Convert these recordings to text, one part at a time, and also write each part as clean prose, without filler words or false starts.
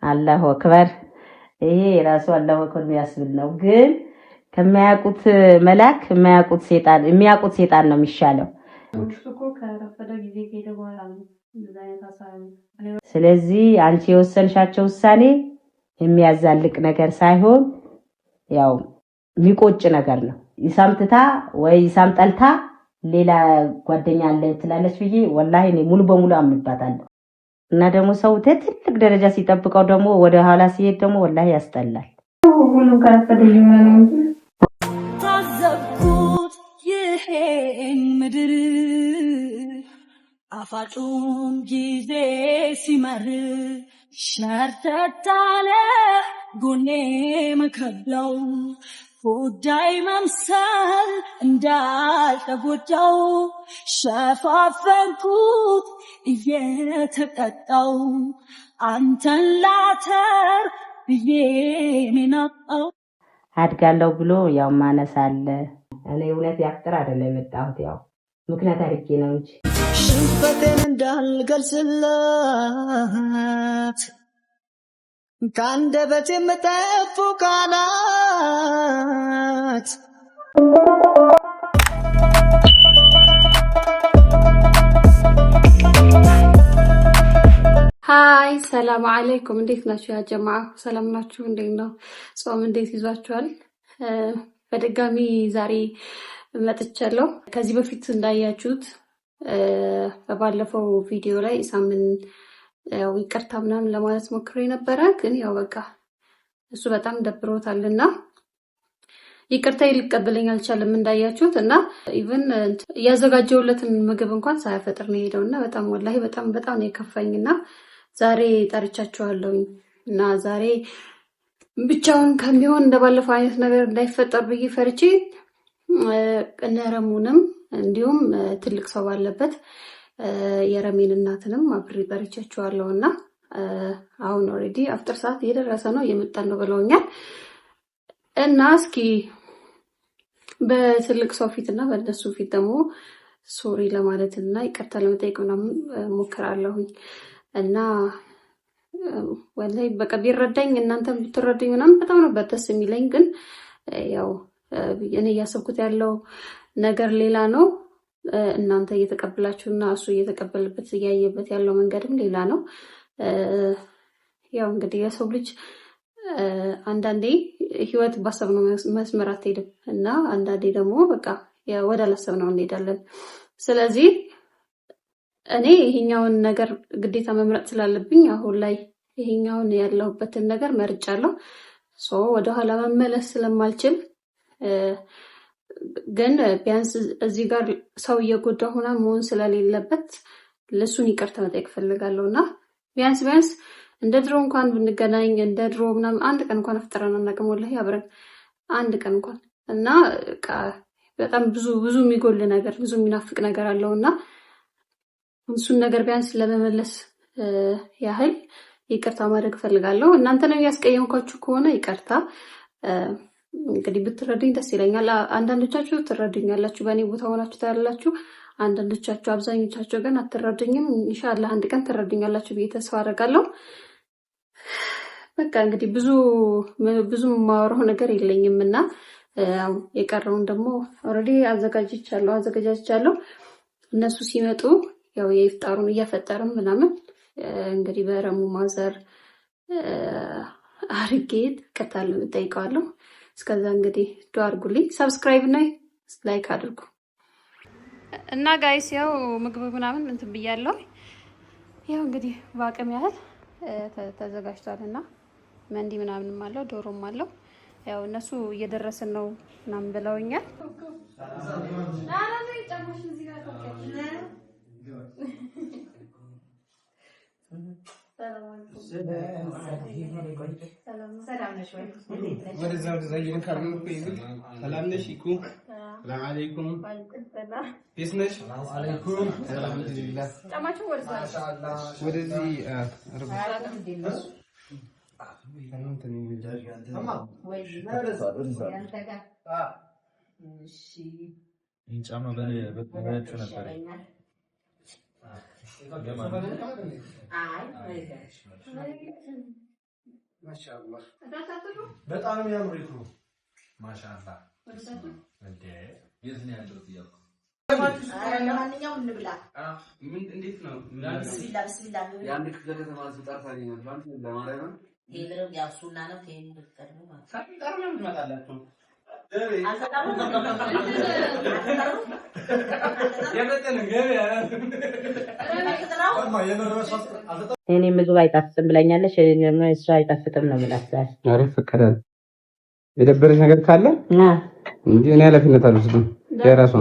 አላሁ አክበር ይሄ ራሱ አላሁ አክበር የሚያስብል ነው። ግን ከማያውቁት መልአክ የሚያውቁት ሴጣን ነው የሚሻለው። ስለዚህ አንቺ የወሰንሻቸው ውሳኔ የሚያዛልቅ ነገር ሳይሆን ያው የሚቆጭ ነገር ነው። ይሳምትታ ወይ ይሳምጠልታ ሌላ ጓደኛ አለ ትላለች ብዬ ወላሂ እኔ ሙሉ በሙሉ አምንባታለሁ። እና ደግሞ ሰው ትልቅ ደረጃ ሲጠብቀው ደግሞ ወደ ኋላ ሲሄድ ደግሞ ወላሂ ያስጠላል። ሁሉ ካፈደኝ ነው ታዘብኩት ይሄን ምድር አፋጩን ጊዜ ሲመር ሸርተታለ ጎኔ መከብለው ጉዳይ መምሰል እንዳልተጎዳው ሸፋፈንኩት እየተቀጣው አንተን ላተር ብዬ ነው አድጋለሁ ብሎ ያው ማነሳለ። እኔ እውነት ያፍጥር አይደለም የመጣሁት ያው ምክንያት አድርጌ ነው እንጂ ሽንፈቴን እንዳልገልጽላት ከአንደበቴ የምጠፉ ቃላት ሃይ ሰላም አለይኩም እንዴት ናችሁ ያ ጀማዓ ሰላም ናችሁ እንዴት ነው ጾም እንዴት ይዟችኋል በድጋሚ ዛሬ መጥቻለሁ ከዚህ በፊት እንዳያችሁት በባለፈው ቪዲዮ ላይ ሳምን ያው ይቅርታ ምናምን ለማለት ሞክሬ ነበር ግን ያው በቃ እሱ በጣም ደብሮታልና ይቅርታ ሊቀበለኝ አልቻለም እንዳያችሁት እና ኢቭን ያዘጋጀውለትን ምግብ እንኳን ሳያፈጥር ነው ሄደውና በጣም ወላሂ በጣም ነው የከፋኝና ዛሬ ጠርቻችኋለሁኝ እና ዛሬ ብቻውን ከሚሆን እንደባለፈው አይነት ነገር እንዳይፈጠር ብዬ ፈርቼ እነረሙንም እንዲሁም ትልቅ ሰው ባለበት የረሜን እናትንም አብሬ ጠርቻችኋለሁና አሁን ኦሬዲ አፍጥር ሰዓት እየደረሰ ነው እየመጣን ነው ብለውኛል እና እስኪ በትልቅ ሰው ፊትና በእነሱ ፊት ደግሞ ሶሪ ለማለትና ይቅርታ ለመጠየቅ ምናምን ሞክራለሁኝ እና ወላሂ በቃ ቢረዳኝ እናንተም ብትረዱኝ ምናምን በጣም ነው ደስ የሚለኝ ግን ያው እኔ እያሰብኩት ያለው ነገር ሌላ ነው እናንተ እየተቀበላችሁና እሱ እየተቀበለበት እያየበት ያለው መንገድም ሌላ ነው ያው እንግዲህ የሰው ልጅ አንዳንዴ ህይወት ባሰብነው መስመር አትሄድም እና አንዳንዴ ደግሞ በቃ ወደ አላሰብነው እንሄዳለን ስለዚህ እኔ ይሄኛውን ነገር ግዴታ መምረጥ ስላለብኝ አሁን ላይ ይሄኛውን ያለሁበትን ነገር መርጫለሁ ወደ ኋላ መመለስ ስለማልችል ግን ቢያንስ እዚህ ጋር ሰው እየጎዳው ሆና መሆን ስለሌለበት ለሱን ይቅርታ መጠየቅ ፈልጋለሁና ቢያንስ እንደ ድሮ እንኳን ብንገናኝ እንደ ድሮ ምናምን አንድ ቀን እንኳን አፍጥረን እናቀም ወላሂ አብረን አንድ ቀን እንኳን እና በጣም ብዙ የሚጎል ነገር ብዙ የሚናፍቅ ነገር አለውና እሱን ነገር ቢያንስ ለመመለስ ያህል ይቅርታ ማድረግ ፈልጋለሁ እናንተ ነው ያስቀየምኳችሁ ከሆነ ይቅርታ እንግዲህ ብትረዱኝ ደስ ይለኛል አንዳንዶቻችሁ ትረዱኛላችሁ በእኔ ቦታ ሆናችሁ ታያላችሁ አንዳንዶቻችሁ አብዛኞቻችሁ ግን አትረዱኝም ኢንሻአላህ አንድ ቀን ትረዱኛላችሁ ብዬ ተስፋ አደርጋለሁ በቃ እንግዲህ ብዙ ማወራው ነገር የለኝምና የቀረውን ደግሞ ኦሬዲ አዘጋጅቻለሁ እነሱ ሲመጡ ያው የኢፍጣሩን እያፈጠርን ምናምን እንግዲህ በረሙ ማዘር አርጌት ከታለ ጠይቀዋለሁ እስከዛ እንግዲህ ዱአ አድርጉልኝ ሰብስክራይብ እና ላይክ አድርጉ እና ጋይስ ያው ምግብ ምናምን እንትን ብያለሁ ያው እንግዲህ ባቀም ያህል ተዘጋጅቷልና መንዲ ምናምንም አለው ዶሮም አለው ያው እነሱ እየደረሰን ነው ምናምን ብለውኛል ሰላም ነሽ ወይ ወደዛ ይልካሉ ሰላም ነሽ ይኩ ሰላም አለይኩም ቢስነሽ ሰላም አለይኩም አልሐምዱሊላህ ተማቹ ወደዚህ ጫማ በነጩ ነበር አይ ማሻአላህ በጣም የሚያምር ይክሩ ማሻአላህ እንዴ የት ነው ያለው ጥያቄ ለማንኛውም እንብላ ምን እንዴት ነው ቢስሚላህ ያን ከተማ ዝጣፋኝ ነው ባንተ ለማረም ቴምርም ያሱና ነው ቴምር ቀድሞ ማለት ሳይቀር ነው ትመጣላችሁ እኔ ምግብ አይጣፍጥም ብላኛለች። እሷ አይጣፍጥም ነው የምላት። ዛሬ ፈቀዳል። የደበረሽ ነገር ካለ እንጂ እኔ ኃላፊነት አልወስድም። የራሷ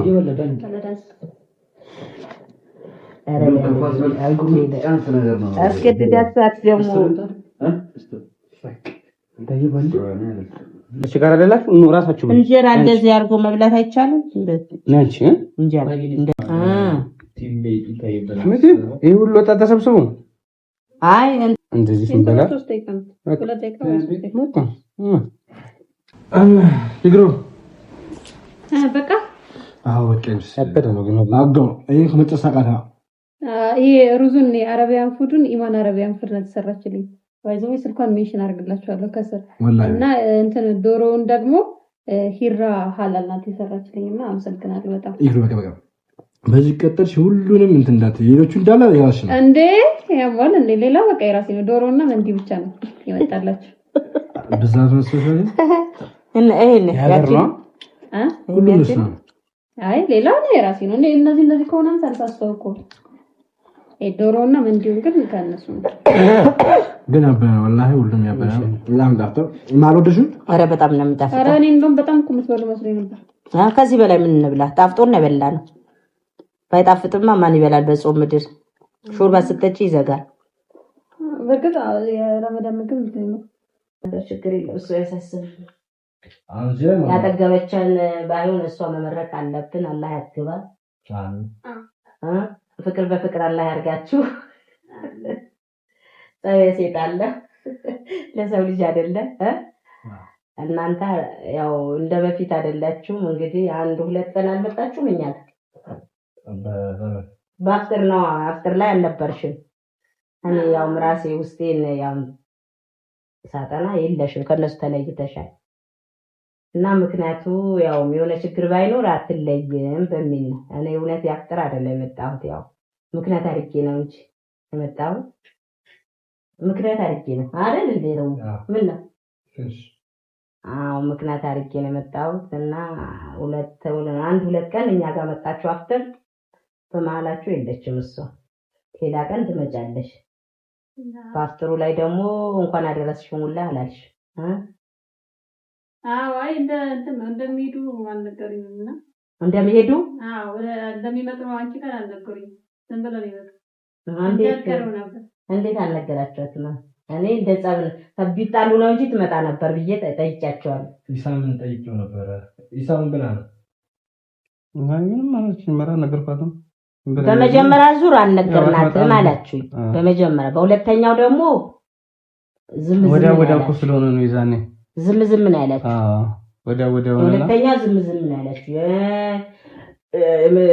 አስገድዳት ደግሞ እሺ ጋር አይደላችሁ ነው ራሳችሁ እንጀራ እንደዚህ አድርጎ መብላት አይቻልም። ነጭ እንጀራ ይሄ ሁሉ ወጣት ተሰብስቦ አይ እንደዚህ ስንበላ ይግሩ በቃ አዎ ወጥምስ ያበደ ነው ግን አግዶ ይሄ ከመጨሳቃታ ይሄ ሩዙን የአረቢያን ፉድን ኢማን አረቢያን ፉድ ነው ተሰራችልኝ። ባይዘው ስልኳን ሜንሽን አድርግላችኋለሁ ከስር እና እንትን ዶሮውን ደግሞ ሂራ ሐላል ናት የሰራችልኝና አመሰግናለሁ በጣም ይግሩ በቃ በዚህ ቀጥልሽ ሁሉንም እንትን እንዳት ሌሎቹ እንዳለ ያሽ ነው እንዴ ያማል እንዴ ሌላ በቃ የራሴ ነው ዶሮና መንዲ ብቻ ነው ይወጣላችሁ ብዛት መስፈሻል እና ይሄን ያቺ ሁሉም ነው አይ ሌላ ነው የራሴ ነው እነዚህ ከሆነም ሳልሳስተው እኮ ዶሮና መንዲውን ግን ከነሱ ግን ወላሂ ሁሉም ያበላ በጣም ጣፍጦ ማልወደሽ አረ በጣም ነው የሚጣፍጠው። አረ እኔ እንደውም በጣም እኮ መስበሉ መስሎኝ ነበር። ከዚህ በላይ ምን እንብላ? ጣፍጦን ነው የበላ ነው። ባይጣፍጥማ ማን ይበላል? በጾም ምድር ሾርባ ስትጠጪ ይዘጋል። በርግጥ የረመዳን ምግብ ነው ችግር የለው እሱ ያሳስብ ያጠገበችን ባይሆን እሷ መመረቅ አለብን። አላህ ያትግባል። ፍቅር በፍቅር አላህ ያርጋችሁ። ሰይጣን ለሰው ልጅ አይደለ እናንተ ያው እንደ በፊት አይደላችሁም። እንግዲህ አንድ ሁለት ቀን አልመጣችሁም። እኛ በአፍጥር ነው አፍጥር ላይ አልነበርሽም። እኔ ያው ራሴ ውስጤን ያው ሳጠና የለሽም ከነሱ ተለይተሻል። እና ምክንያቱ ያው የሆነ ችግር ባይኖር አትለይም በሚል ነው። እኔ እውነት ያፍጥር አይደለም የመጣሁት ያው ምክንያት አድርጌ ነው እንጂ የመጣሁት ምክንያት አድርጌ ነው አይደል እንዴ ነው ምን ነው ምክንያት አድርጌ ነው የመጣሁት። እና አንድ ሁለት ቀን እኛ ጋር መጣችሁ አፍጥር በመሀላችሁ የለችም እሷ ሌላ ቀን ትመጫለሽ። በአፍጥሩ ላይ ደግሞ እንኳን አደረስሽ ሙላ አላልሽ አይ እንደሚሄዱ አልነገሩኝምና እንደሚሄዱ እንደሚመጡ አንቺ ጋር አልነገሩኝም። ዝም ብለው ይመጡ እንዴት አልነገራችኋትም? እኔ እንደጻብ ቢጣሉ ነው እንጂ ትመጣ ነበር ብዬ ጠይቄያቸዋለሁ። ኢሳምን ጠይቄው ነበር። ኢሳምን ብላ ነው ምንም ማለት መራ ነገርኳትም። በመጀመሪያ ዙር አልነገርናትም አላችሁ። በመጀመሪያ በሁለተኛው ደግሞ ዝም ወዲያው እኮ ስለሆነ ነው ይዛኔ ዝም ነው ያላችሁ። ወዲያው ሁለተኛ ዝም ነው ያላችሁ።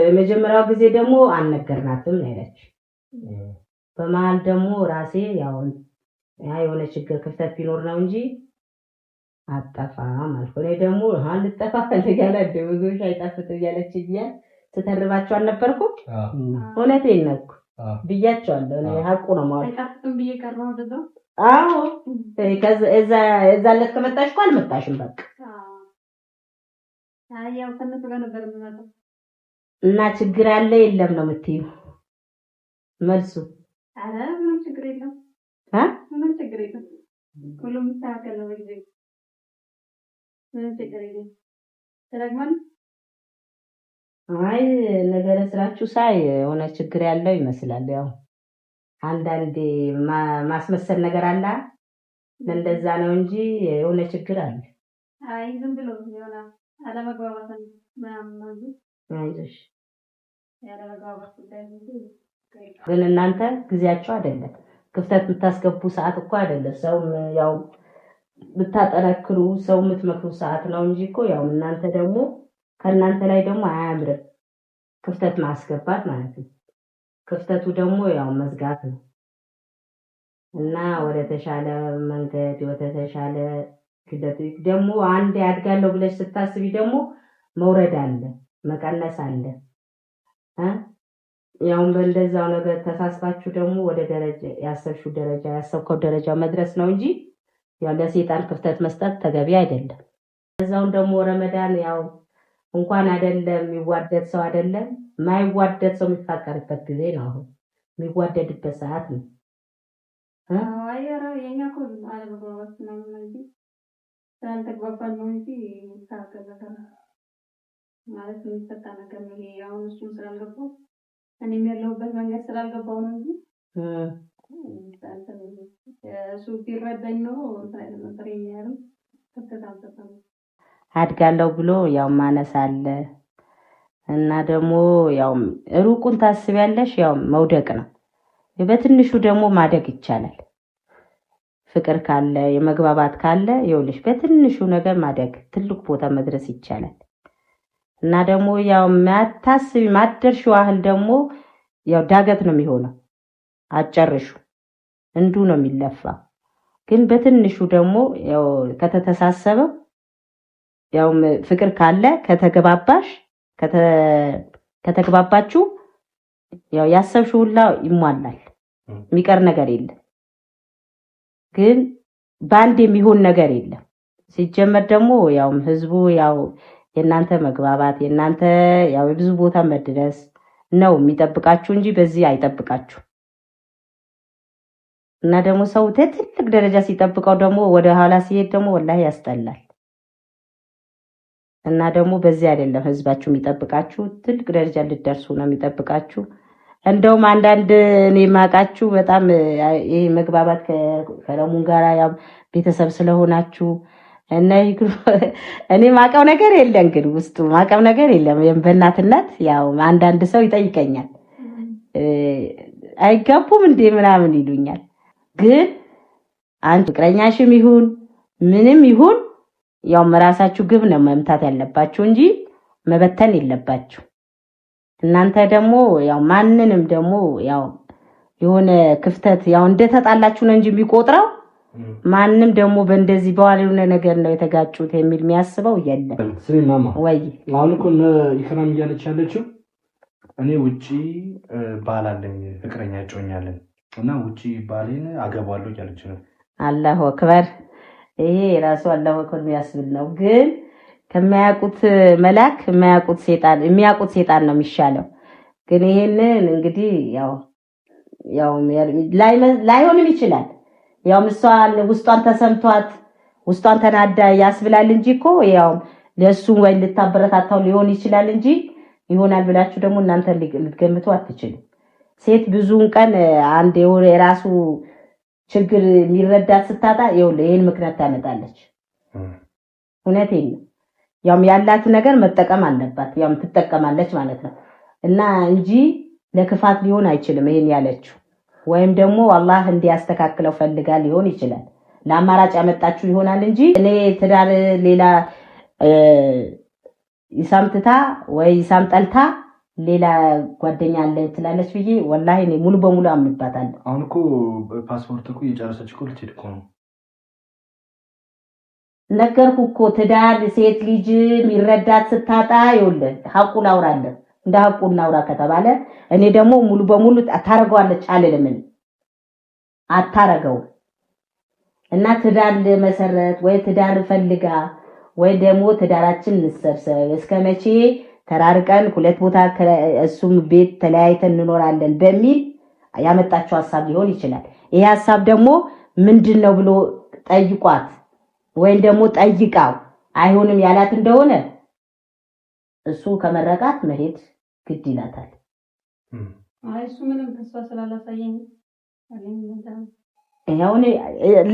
የመጀመሪያው ጊዜ ደግሞ አልነገርናትም ነው ያላችሁ። በመሀል ደግሞ ራሴ ያው የሆነ ችግር ክፍተት ቢኖር ነው እንጂ አጠፋም አልኩ። እኔ ደግሞ ልጠፋ ፈልጋለሁ ብዙዎች አይጣፍጥም ያለች ይያል ተተርባቸው አልነበርኩም። እውነቴን ነው ብያቸዋለሁ። እኔ ሀቁ ነው ማለት አይጣፍጥም ብዬ ቀረው አይደል? አዎ እዛ ዕለት ከመጣሽ እኮ አልመጣሽም በቃ። ያው ከነሱ ጋር ነበር የምመጣው። እና ችግር አለ የለም ነው የምትይው መልሱ? አረ ምንም ችግር የለም ምንም ችግር የለም ሁሉም ይስተካከል ነው በጊዜ ምንም ችግር የለም። ተረግማል አይ ነገረ ስራችሁ ሳይ የሆነ ችግር ያለው ይመስላል። ያው አንዳንዴ ማስመሰል ነገር አለ እንደዛ ነው እንጂ የሆነ ችግር አለ። አይ ዝም ብሎ የሆነ አለመግባባት ምናምን ነው እንጂ አይዞሽ ያለመግባባት ጉዳይ ነው። ግን እናንተ ጊዜያችሁ አይደለም ክፍተት የምታስገቡ ሰዓት እኮ አይደለም። ሰው ያው ብታጠነክሩ ሰው የምትመክሩ ሰዓት ነው እንጂ እኮ ያው እናንተ ደግሞ ከእናንተ ላይ ደግሞ አያምርም ክፍተት ማስገባት ማለት ነው። ክፍተቱ ደግሞ ያው መዝጋት ነው። እና ወደ ተሻለ መንገድ ወደ ተሻለ ክደት ደግሞ አንድ ያድጋለሁ ብለሽ ስታስቢ ደግሞ መውረድ አለ መቀነስ አለ ያው በእንደዛው ነገር ተሳስባችሁ ደግሞ ወደ ደረጃ ያሰብከው ደረጃ መድረስ ነው እንጂ ያው ለሰይጣን ክፍተት መስጠት ተገቢ አይደለም። እዛውን ደግሞ ረመዳን ያው እንኳን አይደለም የሚዋደድ ሰው አይደለም ማይዋደድ ሰው የሚፋቀርበት ጊዜ ነው። አሁን የሚዋደድበት ሰዓት ነው። አያራ የኛ ኮል አለበባስ ነው እንጂ ሳንተግባባን ነው እንጂ ታከለከለ ማለት የሚፈታ ነገር ነው። ያው እሱም ስላልገባው እኔም ያለሁበት መንገድ ስላልገባው ነው እንጂ እሱ ቢረዳኝ ነው እንትን ነበር የሚያረም ተከታተለ አድጋለሁ ብሎ ያው ማነስ አለ እና ደግሞ ያው ሩቁን ታስቢያለሽ ያው መውደቅ ነው። በትንሹ ደግሞ ማደግ ይቻላል። ፍቅር ካለ የመግባባት ካለ ይኸውልሽ በትንሹ ነገር ማደግ ትልቅ ቦታ መድረስ ይቻላል። እና ደግሞ ያው ማታስቢ ማደርሽው አህል ደግሞ ያው ዳገት ነው የሚሆነው። አጨርሹ እንዱ ነው የሚለፋ። ግን በትንሹ ደግሞ ያው ከተተሳሰበ ያው ፍቅር ካለ ከተግባባችሁ ያው ያሰብሽው ሁላ ይሟላል። የሚቀር ነገር የለም። ግን ባንድ የሚሆን ነገር የለም። ሲጀመር ደግሞ ያው ህዝቡ ያው የናንተ መግባባት የናንተ ያው ብዙ ቦታ መድረስ ነው የሚጠብቃችሁ እንጂ በዚህ አይጠብቃችሁ። እና ደግሞ ሰው ትልቅ ደረጃ ሲጠብቀው ደግሞ ወደ ኋላ ሲሄድ ደግሞ ወላሂ ያስጠላል። እና ደግሞ በዚህ አይደለም ህዝባችሁ የሚጠብቃችሁ ትልቅ ደረጃ ልትደርሱ ነው የሚጠብቃችሁ። እንደውም አንዳንድ እኔ ማቃችሁ በጣም ይሄ መግባባት ከረሙን ጋር ያው ቤተሰብ ስለሆናችሁ እና እኔ ማቀው ነገር የለም ግን ውስጡ ማቀው ነገር የለም። በእናትነት ያው አንዳንድ ሰው ይጠይቀኛል አይጋቡም እንዴ ምናምን ይሉኛል። ግን አንድ ፍቅረኛሽም ይሁን ምንም ይሁን ያው መራሳችሁ ግብ ነው መምታት ያለባችሁ እንጂ መበተን የለባችሁ። እናንተ ደግሞ ያው ማንንም ደግሞ ያው የሆነ ክፍተት ያው እንደተጣላችሁ ነው እንጂ የሚቆጥረው ማንንም ደግሞ በእንደዚህ በዋለውነ ነገር ነው የተጋጩት የሚል የሚያስበው የለም። ስሚ ማማ ወይ አሁን እኮ ኢክራም እያለች ያለችው እኔ ውጪ ባል አለኝ ፍቅረኛ ጮኛለን እና ውጪ ባሌን አገባለሁ እያለች ነው። አላሁ አክበር ይሄ ራሱ አላሁ አክበር የሚያስብል ነው። ግን ከማያውቁት መልአክ የሚያውቁት ሰይጣን ነው የሚሻለው። ግን ይሄንን እንግዲህ ያው ላይሆንም ይችላል። ያው ውስጧን ተሰምቷት ውስጧን ተናዳ ያስብላል እንጂ እኮ ያው ለሱ ወይ ልታበረታታው ሊሆን ይችላል እንጂ ይሆናል ብላችሁ ደግሞ እናንተ ልትገምቱ አትችሉም። ሴት ብዙውን ቀን አንድ የራሱ ችግር የሚረዳት ስታጣ ይሄን ምክንያት ታመጣለች። እውነቴን ነው። ያው ያላት ነገር መጠቀም አለባት። ያው ትጠቀማለች ማለት ነው። እና እንጂ ለክፋት ሊሆን አይችልም ይሄን ያለችው። ወይም ደግሞ አላህ እንዲያስተካክለው ፈልጋ ሊሆን ይችላል። ለአማራጭ ያመጣችሁ ይሆናል እንጂ እኔ ትዳር ሌላ ይሳምትታ ወይ ይሳምጠልታ ሌላ ጓደኛ አለ ትላለች ብዬ ወላሂ እኔ ሙሉ በሙሉ አምንባታለሁ። አሁን እኮ ፓስፖርት እኮ እየጨረሰች እኮ ልትሄድ እኮ ነው። ነገርኩ እኮ ትዳር ሴት ልጅ የሚረዳት ስታጣ ይኸውልህ ሐቁን አውራለሁ። እንደ ሐቁን አውራ ከተባለ እኔ ደግሞ ሙሉ በሙሉ አታረጋዋለች አልልም። አታረጋው እና ትዳር መሰረት ወይ ትዳር ፈልጋ ወይ ደግሞ ትዳራችን እንሰብሰብ እስከመቼ ተራርቀን ሁለት ቦታ እሱም ቤት ተለያይተን እንኖራለን በሚል ያመጣችው ሐሳብ ሊሆን ይችላል። ይሄ ሐሳብ ደግሞ ምንድነው ብሎ ጠይቋት ወይ ደግሞ ጠይቃው አይሆንም ያላት እንደሆነ እሱ ከመረቃት መሄድ ግድ ይላታል። እሱ ምንም ተስፋ ስላላሳየኝ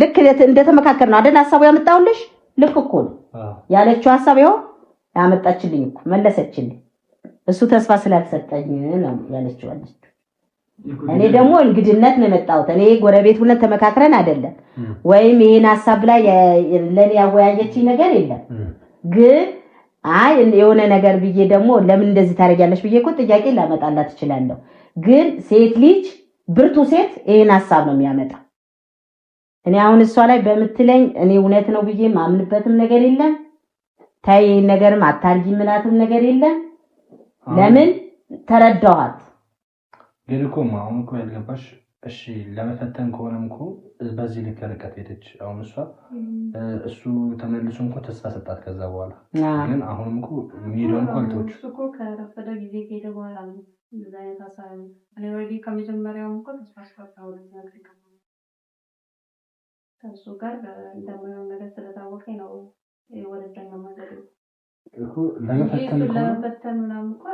ልክ እንደተመካከርነው አይደል ሐሳቡ ያመጣውልሽ ልክ እኮ ነው ያለችው ሐሳብ ይኸው ያመጣችልኝ እኮ መለሰችልኝ። እሱ ተስፋ ስላልሰጠኝ ነው ያለችው አለች። እኔ ደግሞ እንግድነት ነው የመጣሁት። እኔ ጎረቤት ሆነን ተመካክረን አይደለም ወይም ይሄን ሐሳብ ላይ ለኔ ያወያየችኝ ነገር የለም። ግን አይ የሆነ ነገር ብዬ ደግሞ ለምን እንደዚህ ታረጋለሽ ብዬ እኮ ጥያቄ ላመጣላት እችላለሁ። ግን ሴት ልጅ ብርቱ ሴት ይሄን ሐሳብ ነው የሚያመጣው። እኔ አሁን እሷ ላይ በምትለኝ እኔ እውነት ነው ብዬ ማምንበትም ነገር የለም። ታይ ነገርም አታርጊ ምናትም ነገር የለም። ለምን ተረዳኋት። ግን እኮ አሁን እኮ ያልገባሽ እሺ ለመፈተን ከሆነም እኮ በዚህ ልክ ርቀት ሄደች። አሁን እሱ ተመልሶ እንኳ ተስፋ ሰጣት። ከዛ በኋላ ግን አሁንም እኮ ሚሊዮን እኮ አልተወች እሱ እኮ ከረፈደ ጊዜ ከሄደ በኋላ ነው እንደዛ አይነት ሀሳብ እኔ ወዲህ ከመጀመሪያው እኮ ተስፋ ሰጣው ከእሱ ጋር እንደማይሆን ነገር ስለታወቀኝ ነው ወደዛኛው ማለት እኮ ለመፈተን ምናምን እኮ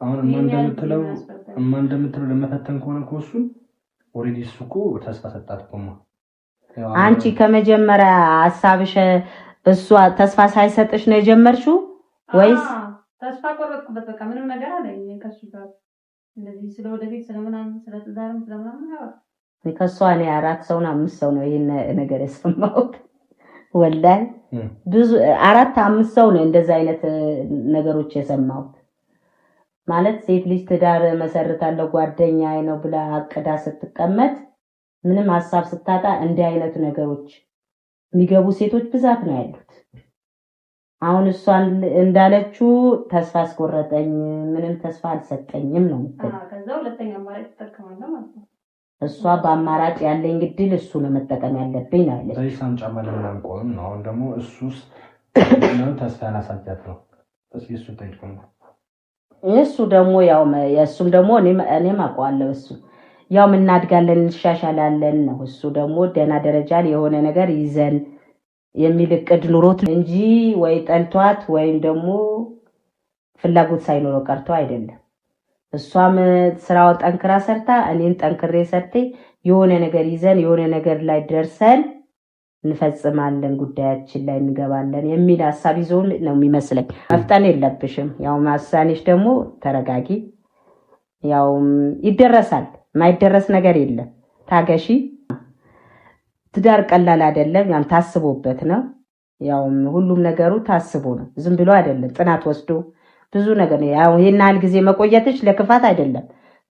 አሁን እንደምትለው ለመፈተን ከሆነ እኮ እሱን ኦልሬዲ እሱ እኮ ተስፋ ሰጣት እኮ አንቺ ከመጀመሪያ ሐሳብሽ እሷ ተስፋ ሳይሰጥሽ ነው የጀመርሽው ወይስ ተስፋ ቆረጥኩበት? በቃ ምንም ነገር አለኝ ከሱ ጋር እንደዚህ ስለወደፊት ስለምናምን ስለትዳርም ስለምናምን ከሷ እኔ 4 ሰው ነው 5 ሰው ነው ይሄን ነገር የሰማሁት። ወላሂ ብዙ 4 5 ሰው ነው እንደዛ አይነት ነገሮች የሰማሁት። ማለት ሴት ልጅ ትዳር መሰረታለሁ ጓደኛዬ ነው ብላ አቅዳ ስትቀመጥ ምንም ሐሳብ ስታጣ እንዲህ አይነት ነገሮች የሚገቡ ሴቶች ብዛት ነው ያሉት። አሁን እሷን እንዳለችው ተስፋ አስቆረጠኝ፣ ምንም ተስፋ አልሰጠኝም ነው የምትለው። ከዛ ሁለተኛ አማራጭ ተጠቅማለሁ ማለት ነው። እሷ በአማራጭ ያለኝ ግድል እሱ ነው መጠቀም ያለብኝ ነው ያለች። ዘይሳም ጫማለ ምናምን ቆም ነው። አሁን ደግሞ እሱስ ነው ተስፋ ያላሳጃት ነው እሱ ጠይቀው እሱ ደግሞ ያው የሱም ደግሞ እኔም አውቀዋለሁ። እሱ ያው እናድጋለን እንሻሻላለን ነው። እሱ ደግሞ ደና ደረጃ ላይ የሆነ ነገር ይዘን የሚል እቅድ ኑሮት እንጂ ወይ ጠልቷት ወይም ደግሞ ፍላጎት ሳይኖረው ቀርቶ አይደለም። እሷም ስራው ጠንክራ ሰርታ እኔን ጠንክሬ ሰርቴ የሆነ ነገር ይዘን የሆነ ነገር ላይ ደርሰን እንፈጽማለን፣ ጉዳያችን ላይ እንገባለን የሚል ሐሳብ ይዞ ነው የሚመስለኝ። መፍጠን የለብሽም። ያው ማሳኔሽ ደግሞ ተረጋጊ። ያው ይደረሳል፣ ማይደረስ ነገር የለም። ታገሺ። ትዳር ቀላል አይደለም። ያም ታስቦበት ነው። ያው ሁሉም ነገሩ ታስቦ ነው። ዝም ብሎ አይደለም። ጥናት ወስዶ ብዙ ነገር ነው። ያው ይሄን ጊዜ መቆየትሽ ለክፋት አይደለም።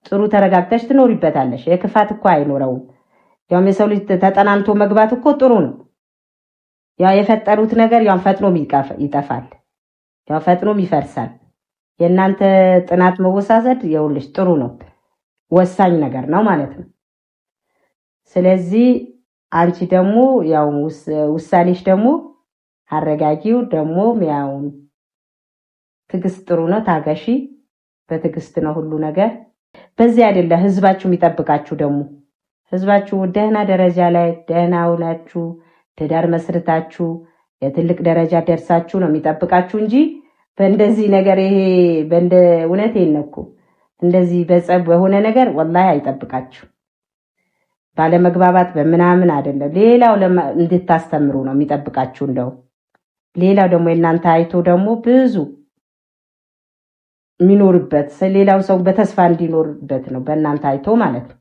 ጥሩ ተረጋግተሽ ትኖሪበታለሽ። የክፋት እኮ አይኖረውም። ያው የሰው ልጅ ተጠናንቶ መግባት እኮ ጥሩ ነው። ያው የፈጠሩት ነገር ያው ፈጥኖ ይጠፋል፣ ያው ፈጥኖ ይፈርሳል። የእናንተ ጥናት መወሳሰድ ይኸውልሽ ጥሩ ነው፣ ወሳኝ ነገር ነው ማለት ነው። ስለዚህ አንቺ ደግሞ ያው ውሳኔሽ ደግሞ አረጋጊው። ደግሞ ያው ትግስት ጥሩ ነው፣ ታገሺ። በትግስት ነው ሁሉ ነገር። በዚህ አይደለ ህዝባችሁ የሚጠብቃችሁ። ደግሞ ህዝባችሁ ደህና ደረጃ ላይ ደህና ውላችሁ ትዳር መስርታችሁ የትልቅ ደረጃ ደርሳችሁ ነው የሚጠብቃችሁ እንጂ በእንደዚህ ነገር ይሄ እውነቴን ነው እኮ እንደዚህ በጸብ በሆነ ነገር ወላሂ አይጠብቃችሁ። ባለመግባባት በምናምን አይደለም። ሌላው እንድታስተምሩ ነው የሚጠብቃችሁ። እንደው ሌላው ደግሞ የእናንተ አይቶ ደግሞ ብዙ የሚኖርበት ሌላው ሰው በተስፋ እንዲኖርበት ነው በእናንተ አይቶ ማለት ነው።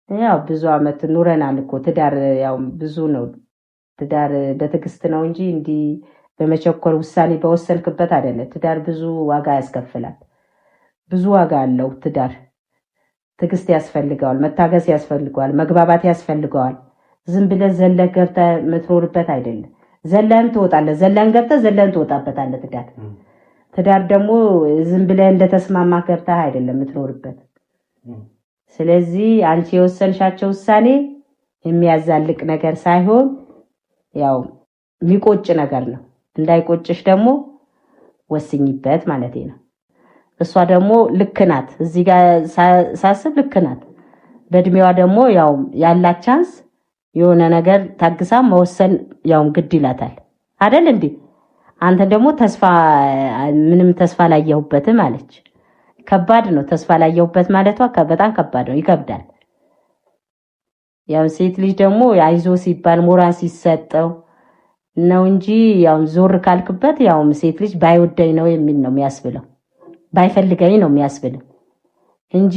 ያው ብዙ አመት ኑረናል እኮ ትዳር ያው ብዙ ነው። ትዳር በትግስት ነው እንጂ እንዲህ በመቸኮል ውሳኔ በወሰንክበት አይደለም። ትዳር ብዙ ዋጋ ያስከፍላል። ብዙ ዋጋ አለው ትዳር። ትግስት ያስፈልገዋል፣ መታገስ ያስፈልገዋል፣ መግባባት ያስፈልገዋል። ዝም ብለህ ዘለህ ገብተህ የምትኖርበት አይደለም። ዘለህም ትወጣለህ፣ ዘለህን ገብተህ ዘለህን ትወጣበታለህ። ትዳር ደግሞ ዝም ብለህ እንደተስማማ ገብተህ አይደለም የምትኖርበት። ስለዚህ አንቺ የወሰንሻቸው ውሳኔ የሚያዛልቅ ነገር ሳይሆን ያው የሚቆጭ ነገር ነው። እንዳይቆጭሽ ደግሞ ወስኝበት ማለት ነው። እሷ ደግሞ ልክ ናት። እዚህ ጋር ሳስብ ልክ ናት። በእድሜዋ ደግሞ ያው ያላት ቻንስ የሆነ ነገር ታግሳ መወሰን ያው ግድ ይላታል አይደል እንዴ? አንተ ደግሞ ምንም ተስፋ ላየሁበትም አለች። ከባድ ነው ተስፋ ላየሁበት ማለቷ በጣም ከባድ ነው፣ ይከብዳል። ያው ሴት ልጅ ደግሞ አይዞ ሲባል ሞራል ሲሰጠው ነው እንጂ ያው ዞር ካልክበት ያው ሴት ልጅ ባይወደኝ ነው የሚል ነው የሚያስብለው፣ ባይፈልገኝ ነው የሚያስብለው እንጂ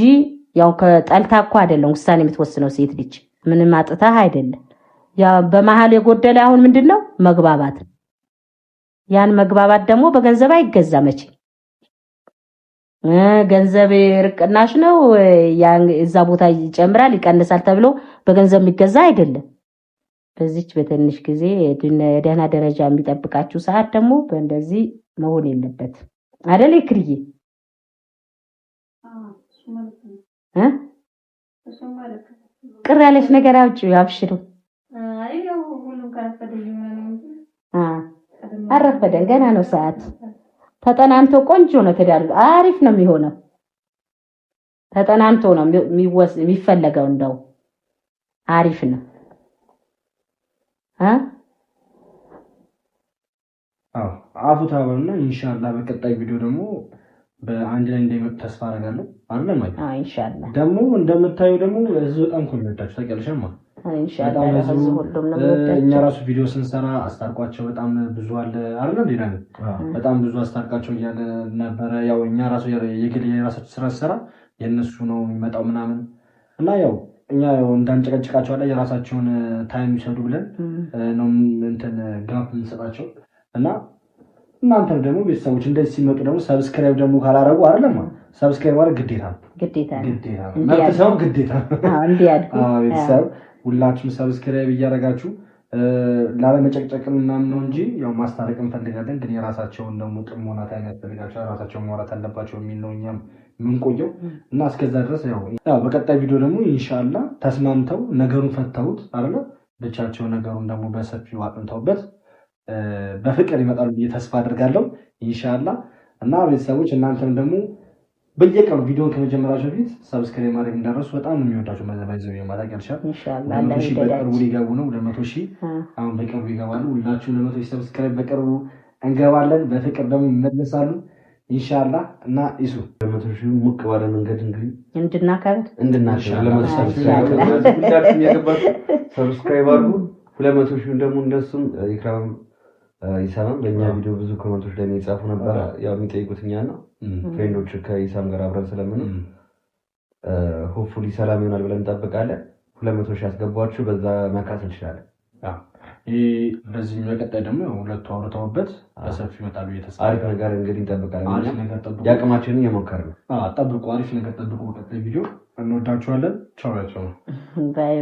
ያው ከጠልታ እኮ አይደለም ውሳኔ የምትወስነው ሴት ልጅ። ምንም አጥታ አይደለም። ያ በመሃል የጎደለ አሁን ምንድነው መግባባት። ያን መግባባት ደግሞ በገንዘብ አይገዛ መቼ ገንዘብ ርቅናሽ ነው እዛ ቦታ ይጨምራል ይቀንሳል ተብሎ በገንዘብ የሚገዛ አይደለም። በዚች በትንሽ ጊዜ ደህና ደረጃ የሚጠብቃችሁ ሰዓት ደግሞ በእንደዚህ መሆን የለበት አይደል? ክርዬ ቅር ያለሽ ነገር አውጪው አብሽሩ። አረፈደን ገና ነው ሰዓት። ተጠናንቶ ቆንጆ ነው ትዳር አሪፍ ነው የሚሆነው። ተጠናንቶ ነው የሚፈለገው እንደው አሪፍ ነው። አፉ ታበልና ኢንሻአላህ በቀጣይ ቪዲዮ ደግሞ በአንድ ላይ እንደሚመጣ ተስፋ አደርጋለሁ። አይደል ማለት ነው ኢንሻአላህ። ደግሞ እንደምታዩ ደግሞ እዚህ በጣም ኮሜንታችሁ ታውቂያለሽማ ኢንሻአላህ ሁሉም ነው የሚወዳቸው። እኛ ራሱ ቪዲዮ ስንሰራ አስታርቋቸው በጣም ብዙ አለ አይደል እንዴ? በጣም ብዙ አስታርቃቸው እያለ ነበረ። ያው እኛ ራሱ የግል የራሳችን ስራ ሰራ የነሱ ነው የሚመጣው ምናምን እና ያው እኛ ያው እንዳንጨቀጭቃቸው አለ የራሳቸውን ታይም ይሰዱ ብለን ነው እንትን ጋፕ እንሰጣቸው እና እናንተም ደግሞ ቤተሰቦች እንደዚህ ሲመጡ ደግሞ ሰብስክራይብ ደግሞ ካላረጉ አይደለም ሰብስክራይብ ማለት ግዴታ ነው መብተሰብ ግዴታ እንዲያድጉ ቤተሰብ ሁላችሁም ሰብስክራይብ እያደረጋችሁ ላለመጨቅጨቅም ምናምን ነው እንጂ ያው ማስታረቅ እንፈልጋለን። ግን የራሳቸውን ደግሞ ጥሞና ታይም ያስፈልጋቸው ራሳቸውን ማውራት አለባቸው የሚል ነው እኛም የምንቆየው እና እስከዛ ድረስ ያው በቀጣይ ቪዲዮ ደግሞ ኢንሻአላህ ተስማምተው ነገሩን ፈተውት አይደል ብቻቸው ነገሩን ደግሞ በሰፊው አጥንተውበት በፍቅር ይመጣሉ ብዬ ተስፋ አድርጋለሁ ኢንሻአላህ። እና ቤተሰቦች እናንተም ደግሞ በየቀኑ ቪዲዮን ከመጀመራችሁ በፊት ሰብስክራይብ ማድረግ እንዳትረሱ። በጣም ነው የሚወዳችሁ ማዘባይዘው የማታውቅ ያልሻል ኢንሻአላህ። ለምን በቅርቡ ሊገቡ ነው 200,000 አሁን በቅርቡ ይገባሉ። ሁላችሁ 200,000 ሰብስክራይብ በቅርቡ እንገባለን። በፍቅር ደግሞ ይመለሳሉ ኢንሻአላህ። እና ኢሱ 200,000 ሙቅ ባለ መንገድ እንግዲህ እንድናከብር ሰብስክራይብ አድርጉ። 200,000 ደግሞ እንደሱም ኢክራም ኢሳም በእኛ ቪዲዮ ብዙ ኮሜንቶች ላይ የጻፉ ነበር። ያው የሚጠይቁት እኛ ነው ፍሬንዶች ከኢሳም ጋር አብረን ስለምን ሆፕፉሊ ሰላም ይሆናል ብለን እንጠብቃለን። 200,000 ያስገባችሁ በዛ መካስ እንችላለን። በዚህ በቀጣይ ደግሞ ሁለቱ አውርተውበት በሰፊው ይመጣሉ እየተሰራ አሪፍ ነገር እንግዲህ እንጠብቃለን። ያቅማችንን እየሞከርን ነው። ጠብቁ፣ አሪፍ ነገር ጠብቁ። በቀጣይ ቪዲዮ እንወዳችኋለን። ቻው። ባይ